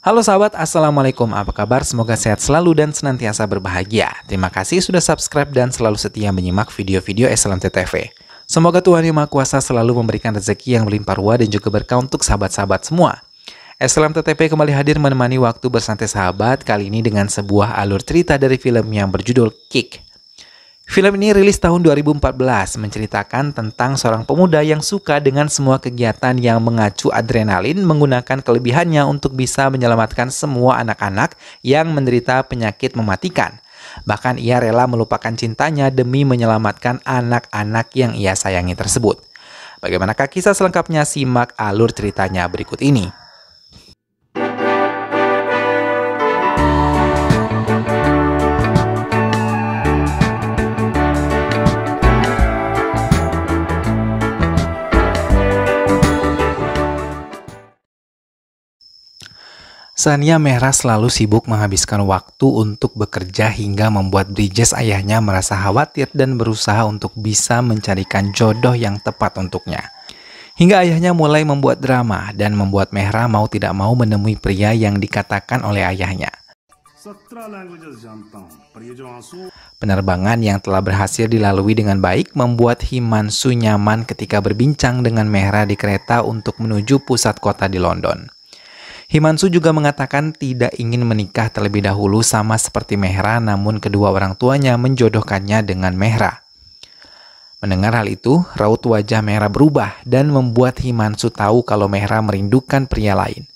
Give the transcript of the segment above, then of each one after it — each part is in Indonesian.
Halo sahabat, Assalamualaikum. Apa kabar? Semoga sehat selalu dan senantiasa berbahagia. Terima kasih sudah subscribe dan selalu setia menyimak video-video SLMT TV. Semoga Tuhan Yang Maha Kuasa selalu memberikan rezeki yang melimpah ruah dan juga berkah untuk sahabat-sahabat semua. SLMT TV kembali hadir menemani waktu bersantai sahabat, kali ini dengan sebuah alur cerita dari film yang berjudul Kick. Film ini rilis tahun 2014, menceritakan tentang seorang pemuda yang suka dengan semua kegiatan yang mengacu adrenalin, menggunakan kelebihannya untuk bisa menyelamatkan semua anak-anak yang menderita penyakit mematikan. Bahkan ia rela melupakan cintanya demi menyelamatkan anak-anak yang ia sayangi tersebut. Bagaimanakah kisah selengkapnya? Simak alur ceritanya berikut ini. Sania Mehra selalu sibuk menghabiskan waktu untuk bekerja hingga membuat Brijes ayahnya merasa khawatir dan berusaha untuk bisa mencarikan jodoh yang tepat untuknya. Hingga ayahnya mulai membuat drama dan membuat Mehra mau tidak mau menemui pria yang dikatakan oleh ayahnya. Penerbangan yang telah berhasil dilalui dengan baik membuat Himanshu nyaman ketika berbincang dengan Mehra di kereta untuk menuju pusat kota di London. Himanshu juga mengatakan tidak ingin menikah terlebih dahulu sama seperti Mehra, namun kedua orang tuanya menjodohkannya dengan Mehra. Mendengar hal itu, raut wajah Mehra berubah dan membuat Himanshu tahu kalau Mehra merindukan pria lain.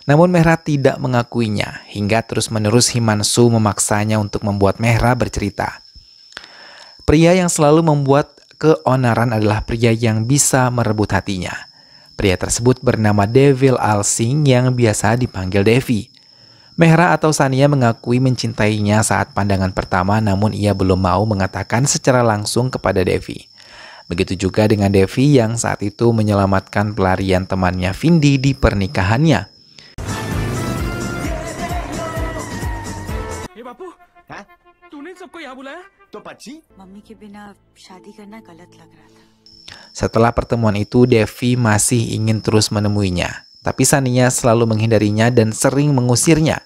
Namun Mehra tidak mengakuinya, hingga terus-menerus Himanshu memaksanya untuk membuat Mehra bercerita. Pria yang selalu membuat keonaran adalah pria yang bisa merebut hatinya. Pria tersebut bernama Devil Al-Singh yang biasa dipanggil Devi. Mehra atau Sania mengakui mencintainya saat pandangan pertama, namun ia belum mau mengatakan secara langsung kepada Devi. Begitu juga dengan Devi yang saat itu menyelamatkan pelarian temannya Vindi di pernikahannya. Hey bapu, तूने सबको यहाँ बुलाया? तो बच्ची? मम्मी के बिना शादी करना गलत लग रहा था. Setelah pertemuan itu, Devi masih ingin terus menemuinya. Tapi Sania selalu menghindarinya dan sering mengusirnya.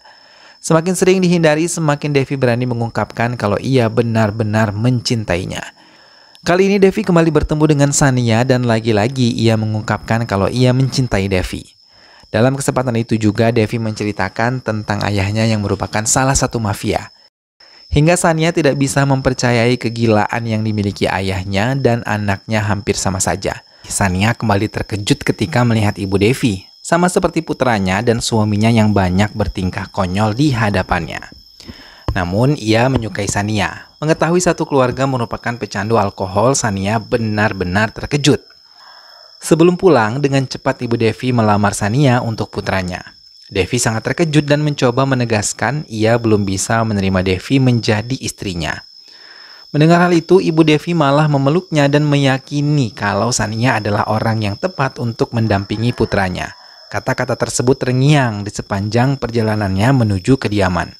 Semakin sering dihindari, semakin Devi berani mengungkapkan kalau ia benar-benar mencintainya. Kali ini Devi kembali bertemu dengan Sania dan lagi-lagi ia mengungkapkan kalau ia mencintai Devi. Dalam kesempatan itu juga Devi menceritakan tentang ayahnya yang merupakan salah satu mafia. Hingga Sania tidak bisa mempercayai kegilaan yang dimiliki ayahnya dan anaknya hampir sama saja. Sania kembali terkejut ketika melihat ibu Devi, sama seperti putranya dan suaminya yang banyak bertingkah konyol di hadapannya. Namun ia menyukai Sania. Mengetahui satu keluarga merupakan pecandu alkohol, Sania benar-benar terkejut. Sebelum pulang, dengan cepat ibu Devi melamar Sania untuk putranya. Devi sangat terkejut dan mencoba menegaskan ia belum bisa menerima Devi menjadi istrinya. Mendengar hal itu, ibu Devi malah memeluknya dan meyakini kalau Sania adalah orang yang tepat untuk mendampingi putranya. Kata-kata tersebut terngiang di sepanjang perjalanannya menuju kediaman.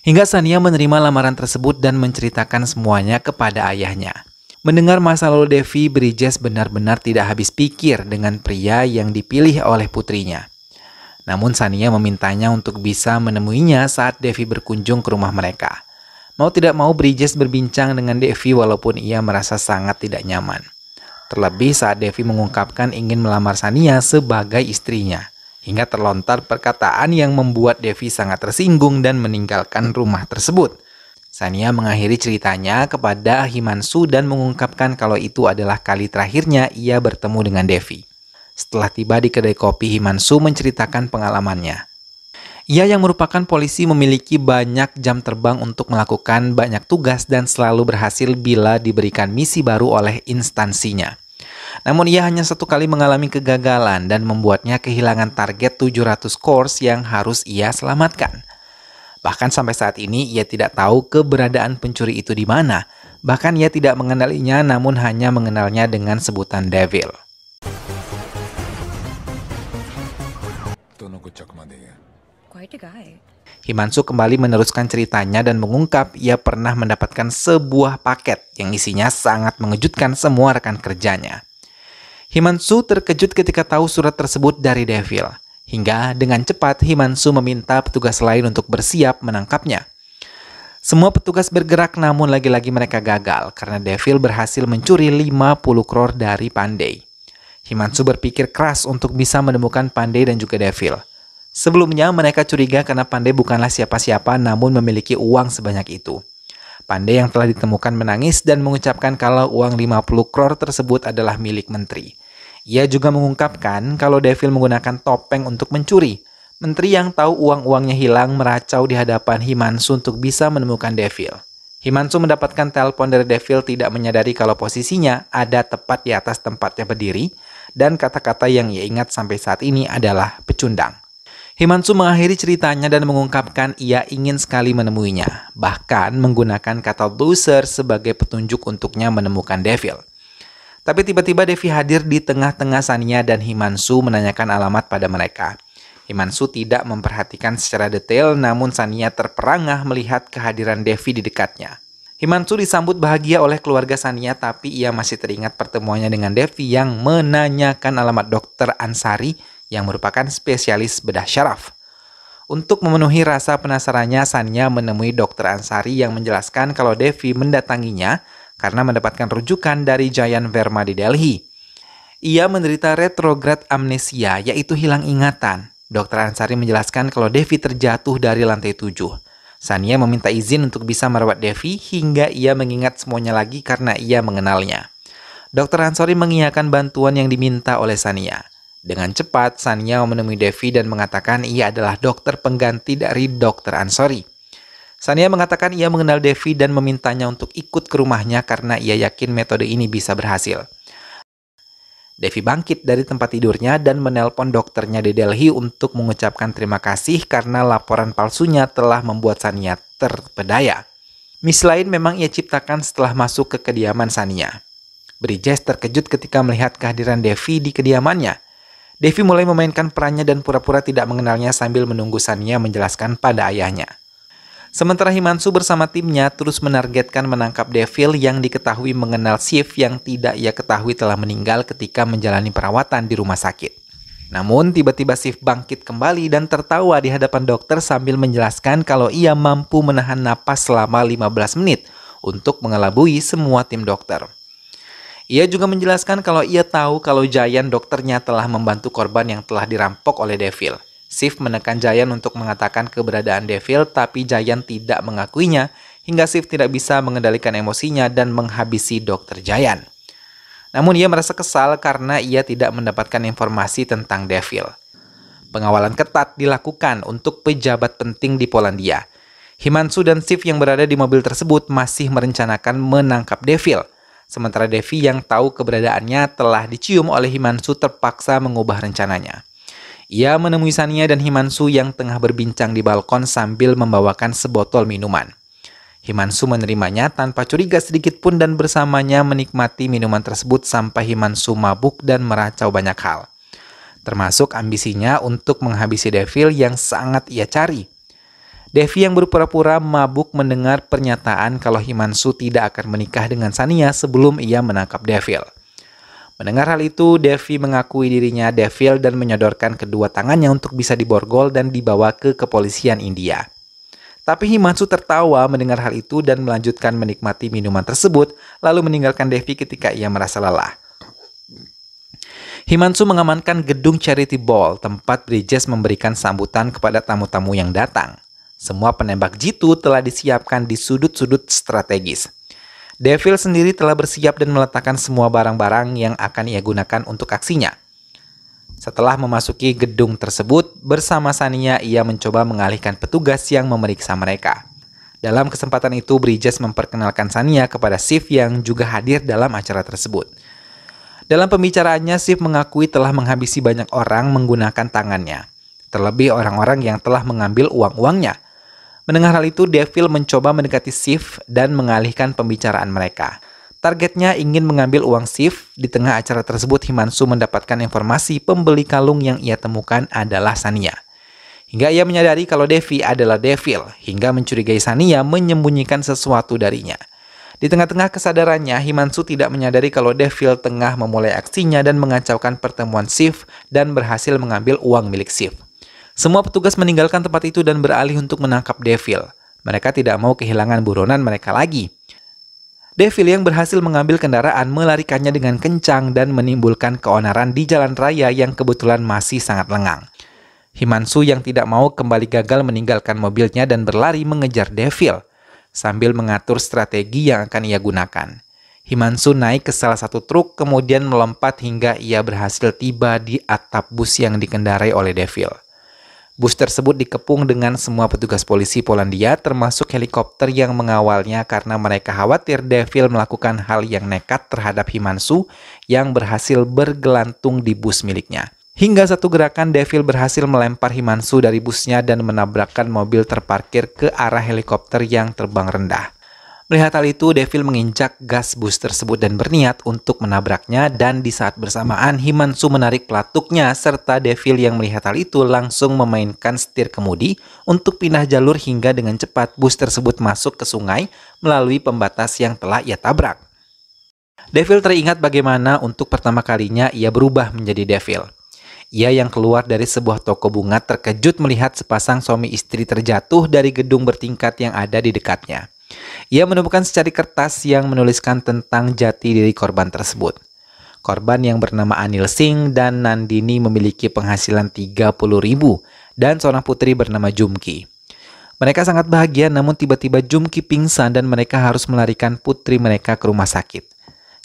Hingga Sania menerima lamaran tersebut dan menceritakan semuanya kepada ayahnya. Mendengar masa lalu Devi, Brijes benar-benar tidak habis pikir dengan pria yang dipilih oleh putrinya. Namun Sania memintanya untuk bisa menemuinya saat Devi berkunjung ke rumah mereka. Mau tidak mau Brijes berbincang dengan Devi walaupun ia merasa sangat tidak nyaman. Terlebih saat Devi mengungkapkan ingin melamar Sania sebagai istrinya. Hingga terlontar perkataan yang membuat Devi sangat tersinggung dan meninggalkan rumah tersebut. Sania mengakhiri ceritanya kepada Himanshu dan mengungkapkan kalau itu adalah kali terakhirnya ia bertemu dengan Devi. Setelah tiba di kedai kopi, Himanshu menceritakan pengalamannya. Ia yang merupakan polisi memiliki banyak jam terbang untuk melakukan banyak tugas dan selalu berhasil bila diberikan misi baru oleh instansinya. Namun ia hanya satu kali mengalami kegagalan dan membuatnya kehilangan target 700 course yang harus ia selamatkan. Bahkan sampai saat ini ia tidak tahu keberadaan pencuri itu di mana. Bahkan ia tidak mengenalinya namun hanya mengenalnya dengan sebutan Devil. Himanshu kembali meneruskan ceritanya dan mengungkap ia pernah mendapatkan sebuah paket yang isinya sangat mengejutkan semua rekan kerjanya. Himanshu terkejut ketika tahu surat tersebut dari Devil. Hingga dengan cepat Himanshu meminta petugas lain untuk bersiap menangkapnya. Semua petugas bergerak namun lagi-lagi mereka gagal karena Devil berhasil mencuri 50 crore dari Pandey. Himanshu berpikir keras untuk bisa menemukan Pandey dan juga Devil. Sebelumnya mereka curiga karena Pandey bukanlah siapa-siapa namun memiliki uang sebanyak itu. Pandey yang telah ditemukan menangis dan mengucapkan kalau uang 50 crore tersebut adalah milik menteri. Ia juga mengungkapkan kalau Devil menggunakan topeng untuk mencuri. Menteri yang tahu uang-uangnya hilang meracau di hadapan Himanshu untuk bisa menemukan Devil. Himanshu mendapatkan telepon dari Devil tidak menyadari kalau posisinya ada tepat di atas tempatnya berdiri dan kata-kata yang ia ingat sampai saat ini adalah pecundang. Himanshu mengakhiri ceritanya dan mengungkapkan ia ingin sekali menemuinya, bahkan menggunakan kata loser sebagai petunjuk untuknya menemukan Devil. Tapi tiba-tiba Devi hadir di tengah-tengah Sania dan Himanshu menanyakan alamat pada mereka. Himanshu tidak memperhatikan secara detail, namun Sania terperangah melihat kehadiran Devi di dekatnya. Himanshu disambut bahagia oleh keluarga Sania, tapi ia masih teringat pertemuannya dengan Devi yang menanyakan alamat Dr. Ansari yang merupakan spesialis bedah syaraf. Untuk memenuhi rasa penasarannya, Sania menemui Dr. Ansari yang menjelaskan kalau Devi mendatanginya karena mendapatkan rujukan dari Jayan Verma di Delhi. Ia menderita retrograd amnesia, yaitu hilang ingatan. Dr. Ansari menjelaskan kalau Devi terjatuh dari lantai 7. Sania meminta izin untuk bisa merawat Devi hingga ia mengingat semuanya lagi karena ia mengenalnya. Dr. Ansari mengiyakan bantuan yang diminta oleh Sania. Dengan cepat, Sania menemui Devi dan mengatakan ia adalah dokter pengganti dari Dr. Ansari. Sania mengatakan ia mengenal Devi dan memintanya untuk ikut ke rumahnya karena ia yakin metode ini bisa berhasil. Devi bangkit dari tempat tidurnya dan menelpon dokternya di Delhi untuk mengucapkan terima kasih karena laporan palsunya telah membuat Sania terpedaya. Miss lain memang ia ciptakan setelah masuk ke kediaman Sania. Bridges terkejut ketika melihat kehadiran Devi di kediamannya. Devi mulai memainkan perannya dan pura-pura tidak mengenalnya sambil menunggu Sania menjelaskan pada ayahnya. Sementara Himanshu bersama timnya terus menargetkan menangkap Devil yang diketahui mengenal Shiv yang tidak ia ketahui telah meninggal ketika menjalani perawatan di rumah sakit. Namun tiba-tiba Shiv bangkit kembali dan tertawa di hadapan dokter sambil menjelaskan kalau ia mampu menahan napas selama 15 menit untuk mengelabui semua tim dokter. Ia juga menjelaskan kalau ia tahu kalau Jayan dokternya telah membantu korban yang telah dirampok oleh Devil. Shiv menekan Jayan untuk mengatakan keberadaan Devil, tapi Jayan tidak mengakuinya hingga Shiv tidak bisa mengendalikan emosinya dan menghabisi Dr. Jayan. Namun ia merasa kesal karena ia tidak mendapatkan informasi tentang Devil. Pengawalan ketat dilakukan untuk pejabat penting di Polandia. Himanshu dan Shiv yang berada di mobil tersebut masih merencanakan menangkap Devil. Sementara Devi yang tahu keberadaannya telah dicium oleh Himanshu terpaksa mengubah rencananya. Ia menemui Sania dan Himanshu yang tengah berbincang di balkon sambil membawakan sebotol minuman. Himanshu menerimanya tanpa curiga sedikit pun dan bersamanya menikmati minuman tersebut sampai Himanshu mabuk dan meracau banyak hal. Termasuk ambisinya untuk menghabisi Devil yang sangat ia cari. Devi yang berpura-pura mabuk mendengar pernyataan kalau Himanshu tidak akan menikah dengan Sania sebelum ia menangkap Devil. Mendengar hal itu, Devi mengakui dirinya Devil dan menyodorkan kedua tangannya untuk bisa diborgol dan dibawa ke kepolisian India. Tapi Himanshu tertawa mendengar hal itu dan melanjutkan menikmati minuman tersebut, lalu meninggalkan Devi ketika ia merasa lelah. Himanshu mengamankan gedung Charity Ball, tempat Bridges memberikan sambutan kepada tamu-tamu yang datang. Semua penembak jitu telah disiapkan di sudut-sudut strategis. Devil sendiri telah bersiap dan meletakkan semua barang-barang yang akan ia gunakan untuk aksinya. Setelah memasuki gedung tersebut, bersama Sania ia mencoba mengalihkan petugas yang memeriksa mereka. Dalam kesempatan itu, Bridges memperkenalkan Sania kepada Shiv yang juga hadir dalam acara tersebut. Dalam pembicaraannya, Shiv mengakui telah menghabisi banyak orang menggunakan tangannya, terlebih orang-orang yang telah mengambil uang-uangnya. Mendengar hal itu, Devil mencoba mendekati Shiv dan mengalihkan pembicaraan mereka. Targetnya ingin mengambil uang Shiv. Di tengah acara tersebut, Himanshu mendapatkan informasi pembeli kalung yang ia temukan adalah Sania. Hingga ia menyadari kalau Devi adalah Devil, hingga mencurigai Sania menyembunyikan sesuatu darinya. Di tengah-tengah kesadarannya, Himanshu tidak menyadari kalau Devil tengah memulai aksinya dan mengacaukan pertemuan Shiv dan berhasil mengambil uang milik Shiv. Semua petugas meninggalkan tempat itu dan beralih untuk menangkap Devil. Mereka tidak mau kehilangan buronan mereka lagi. Devil yang berhasil mengambil kendaraan melarikannya dengan kencang dan menimbulkan keonaran di jalan raya yang kebetulan masih sangat lengang. Himanshu yang tidak mau kembali gagal meninggalkan mobilnya dan berlari mengejar Devil sambil mengatur strategi yang akan ia gunakan. Himanshu naik ke salah satu truk kemudian melompat hingga ia berhasil tiba di atap bus yang dikendarai oleh Devil. Bus tersebut dikepung dengan semua petugas polisi Polandia termasuk helikopter yang mengawalnya karena mereka khawatir Devil melakukan hal yang nekat terhadap Himanshu yang berhasil bergelantung di bus miliknya. Hingga satu gerakan Devil berhasil melempar Himanshu dari busnya dan menabrakkan mobil terparkir ke arah helikopter yang terbang rendah. Melihat hal itu, Devil menginjak gas bus tersebut dan berniat untuk menabraknya dan di saat bersamaan Himanshu menarik pelatuknya serta Devil yang melihat hal itu langsung memainkan setir kemudi untuk pindah jalur hingga dengan cepat bus tersebut masuk ke sungai melalui pembatas yang telah ia tabrak. Devil teringat bagaimana untuk pertama kalinya ia berubah menjadi Devil. Ia yang keluar dari sebuah toko bunga terkejut melihat sepasang suami istri terjatuh dari gedung bertingkat yang ada di dekatnya. Ia menemukan secari kertas yang menuliskan tentang jati diri korban tersebut. Korban yang bernama Anil Singh dan Nandini memiliki penghasilan 30.000 dan seorang putri bernama Jumki. Mereka sangat bahagia namun tiba-tiba Jumki pingsan dan mereka harus melarikan putri mereka ke rumah sakit.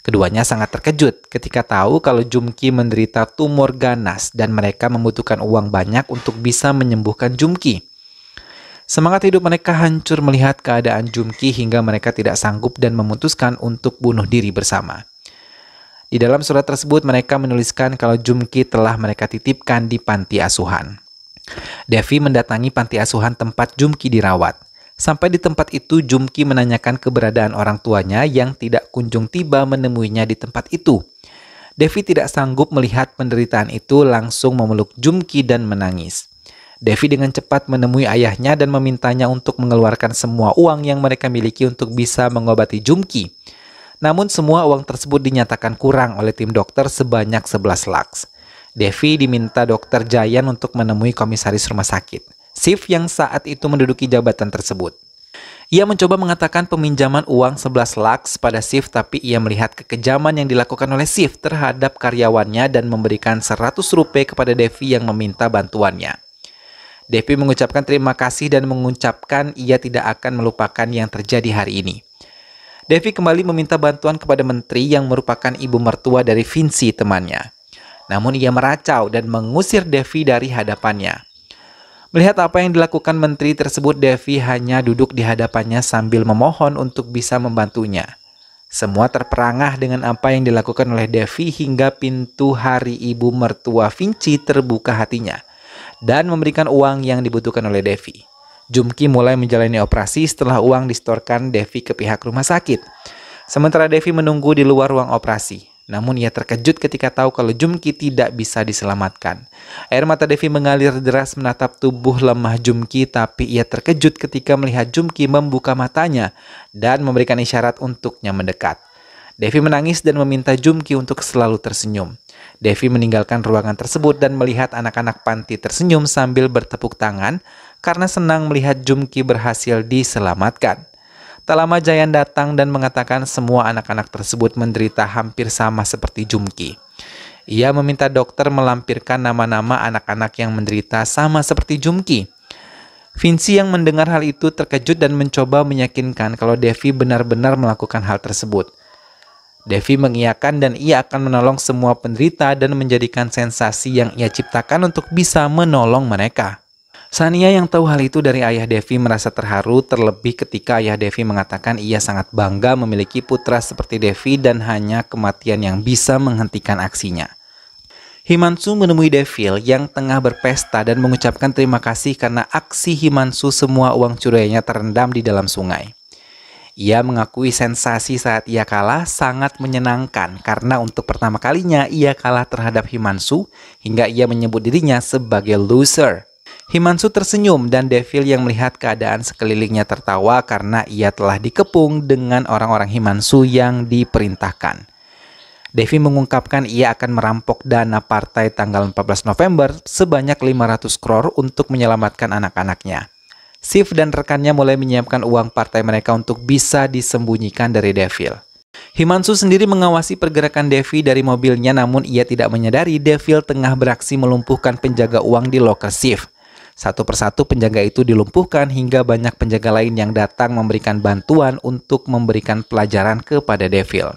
Keduanya sangat terkejut ketika tahu kalau Jumki menderita tumor ganas dan mereka membutuhkan uang banyak untuk bisa menyembuhkan Jumki. Semangat hidup mereka hancur melihat keadaan Jumki hingga mereka tidak sanggup dan memutuskan untuk bunuh diri bersama. Di dalam surat tersebut mereka menuliskan kalau Jumki telah mereka titipkan di panti asuhan. Devi mendatangi panti asuhan tempat Jumki dirawat. Sampai di tempat itu, Jumki menanyakan keberadaan orang tuanya yang tidak kunjung tiba menemuinya di tempat itu. Devi tidak sanggup melihat penderitaan itu, langsung memeluk Jumki dan menangis. Devi dengan cepat menemui ayahnya dan memintanya untuk mengeluarkan semua uang yang mereka miliki untuk bisa mengobati Jumki. Namun semua uang tersebut dinyatakan kurang oleh tim dokter sebanyak 11 lakhs. Devi diminta dokter Jayan untuk menemui komisaris rumah sakit, Shiv yang saat itu menduduki jabatan tersebut. Ia mencoba mengatakan peminjaman uang 11 lakhs pada Shiv, tapi ia melihat kekejaman yang dilakukan oleh Shiv terhadap karyawannya dan memberikan 100 rupiah kepada Devi yang meminta bantuannya. Devi mengucapkan terima kasih dan mengucapkan ia tidak akan melupakan yang terjadi hari ini. Devi kembali meminta bantuan kepada menteri yang merupakan ibu mertua dari Vinci temannya. Namun ia meracau dan mengusir Devi dari hadapannya. Melihat apa yang dilakukan menteri tersebut, Devi hanya duduk di hadapannya sambil memohon untuk bisa membantunya. Semua terperangah dengan apa yang dilakukan oleh Devi hingga pintu hari ibu mertua Vinci terbuka hatinya dan memberikan uang yang dibutuhkan oleh Devi. Jumki mulai menjalani operasi setelah uang disetorkan Devi ke pihak rumah sakit. Sementara Devi menunggu di luar ruang operasi. Namun ia terkejut ketika tahu kalau Jumki tidak bisa diselamatkan. Air mata Devi mengalir deras menatap tubuh lemah Jumki, tapi ia terkejut ketika melihat Jumki membuka matanya dan memberikan isyarat untuknya mendekat. Devi menangis dan meminta Jumki untuk selalu tersenyum. Devi meninggalkan ruangan tersebut dan melihat anak-anak panti tersenyum sambil bertepuk tangan karena senang melihat Jumki berhasil diselamatkan. Tak lama Jayan datang dan mengatakan semua anak-anak tersebut menderita hampir sama seperti Jumki. Ia meminta dokter melampirkan nama-nama anak-anak yang menderita sama seperti Jumki. Vinci yang mendengar hal itu terkejut dan mencoba meyakinkan kalau Devi benar-benar melakukan hal tersebut. Devi mengiyakan dan ia akan menolong semua penderita dan menjadikan sensasi yang ia ciptakan untuk bisa menolong mereka. Sania yang tahu hal itu dari ayah Devi merasa terharu, terlebih ketika ayah Devi mengatakan ia sangat bangga memiliki putra seperti Devi dan hanya kematian yang bisa menghentikan aksinya. Himanshu menemui Devil yang tengah berpesta dan mengucapkan terima kasih karena aksi Himanshu semua uang curiannya terendam di dalam sungai. Ia mengakui sensasi saat ia kalah sangat menyenangkan karena untuk pertama kalinya ia kalah terhadap Himanshu hingga ia menyebut dirinya sebagai loser. Himanshu tersenyum dan Devil yang melihat keadaan sekelilingnya tertawa karena ia telah dikepung dengan orang-orang Himanshu yang diperintahkan. Devi mengungkapkan ia akan merampok dana partai tanggal 14 November sebanyak 500 crore untuk menyelamatkan anak-anaknya. Shiv dan rekannya mulai menyiapkan uang partai mereka untuk bisa disembunyikan dari Devil. Himanshu sendiri mengawasi pergerakan Devi dari mobilnya, namun ia tidak menyadari Devil tengah beraksi melumpuhkan penjaga uang di loker Shiv. Satu persatu penjaga itu dilumpuhkan hingga banyak penjaga lain yang datang memberikan bantuan untuk memberikan pelajaran kepada Devil.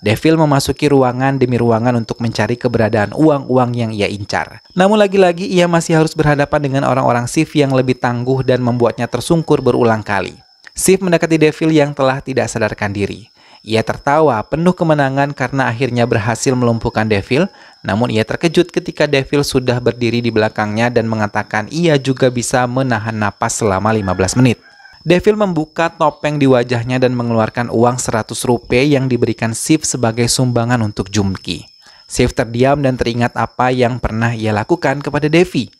Devil memasuki ruangan demi ruangan untuk mencari keberadaan uang-uang yang ia incar. Namun lagi-lagi ia masih harus berhadapan dengan orang-orang Shiv yang lebih tangguh dan membuatnya tersungkur berulang kali. Shiv mendekati Devil yang telah tidak sadarkan diri. Ia tertawa penuh kemenangan karena akhirnya berhasil melumpuhkan Devil, namun ia terkejut ketika Devil sudah berdiri di belakangnya dan mengatakan ia juga bisa menahan napas selama 15 menit. Devil membuka topeng di wajahnya dan mengeluarkan uang 100 rupiah yang diberikan Shiv sebagai sumbangan untuk Jumki. Shiv terdiam dan teringat apa yang pernah ia lakukan kepada Devi.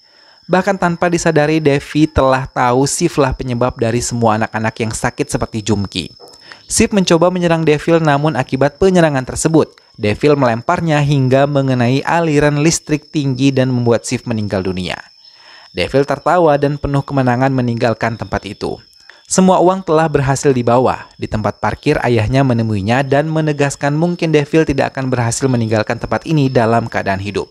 Bahkan tanpa disadari, Devi telah tahu Shiv lah penyebab dari semua anak-anak yang sakit seperti Jumki. Shiv mencoba menyerang Devil, namun akibat penyerangan tersebut, Devil melemparnya hingga mengenai aliran listrik tinggi dan membuat Shiv meninggal dunia. Devil tertawa dan penuh kemenangan meninggalkan tempat itu. Semua uang telah berhasil dibawa. Di tempat parkir, ayahnya menemuinya dan menegaskan mungkin Devil tidak akan berhasil meninggalkan tempat ini dalam keadaan hidup.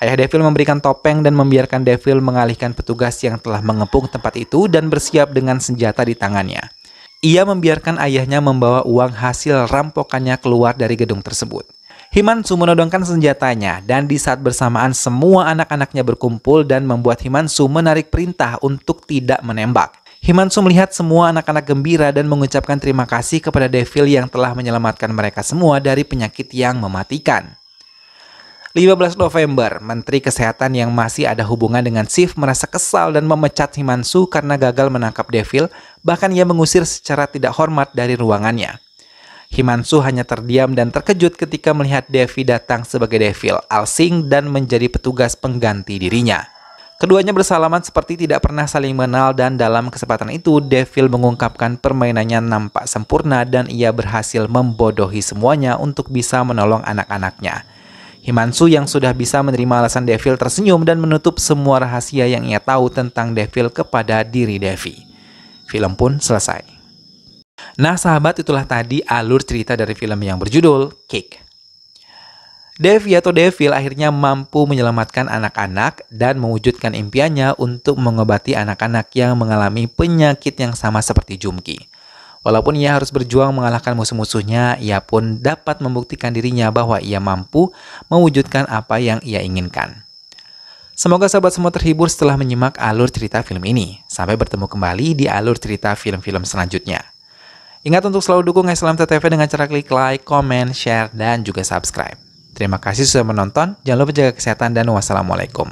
Ayah Devil memberikan topeng dan membiarkan Devil mengalihkan petugas yang telah mengepung tempat itu dan bersiap dengan senjata di tangannya. Ia membiarkan ayahnya membawa uang hasil rampokannya keluar dari gedung tersebut. Himanshu menodongkan senjatanya dan di saat bersamaan semua anak-anaknya berkumpul dan membuat Himanshu menarik perintah untuk tidak menembak. Himanshu melihat semua anak-anak gembira dan mengucapkan terima kasih kepada Devil yang telah menyelamatkan mereka semua dari penyakit yang mematikan. 15 November, Menteri Kesehatan yang masih ada hubungan dengan Shiv merasa kesal dan memecat Himanshu karena gagal menangkap Devil, bahkan ia mengusir secara tidak hormat dari ruangannya. Himanshu hanya terdiam dan terkejut ketika melihat Devi datang sebagai Devil, Alsing dan menjadi petugas pengganti dirinya. Keduanya bersalaman seperti tidak pernah saling mengenal dan dalam kesempatan itu Devil mengungkapkan permainannya nampak sempurna dan ia berhasil membodohi semuanya untuk bisa menolong anak-anaknya. Himanshu yang sudah bisa menerima alasan Devil tersenyum dan menutup semua rahasia yang ia tahu tentang Devil kepada diri Devi. Film pun selesai. Nah sahabat, itulah tadi alur cerita dari film yang berjudul Kick. Devi atau Devil akhirnya mampu menyelamatkan anak-anak dan mewujudkan impiannya untuk mengobati anak-anak yang mengalami penyakit yang sama seperti Jumki. Walaupun ia harus berjuang mengalahkan musuh-musuhnya, ia pun dapat membuktikan dirinya bahwa ia mampu mewujudkan apa yang ia inginkan. Semoga sahabat semua terhibur setelah menyimak alur cerita film ini. Sampai bertemu kembali di alur cerita film-film selanjutnya. Ingat untuk selalu dukung Islam TV dengan cara klik like, comment, share, dan juga subscribe. Terima kasih sudah menonton. Jangan lupa jaga kesehatan dan wassalamualaikum.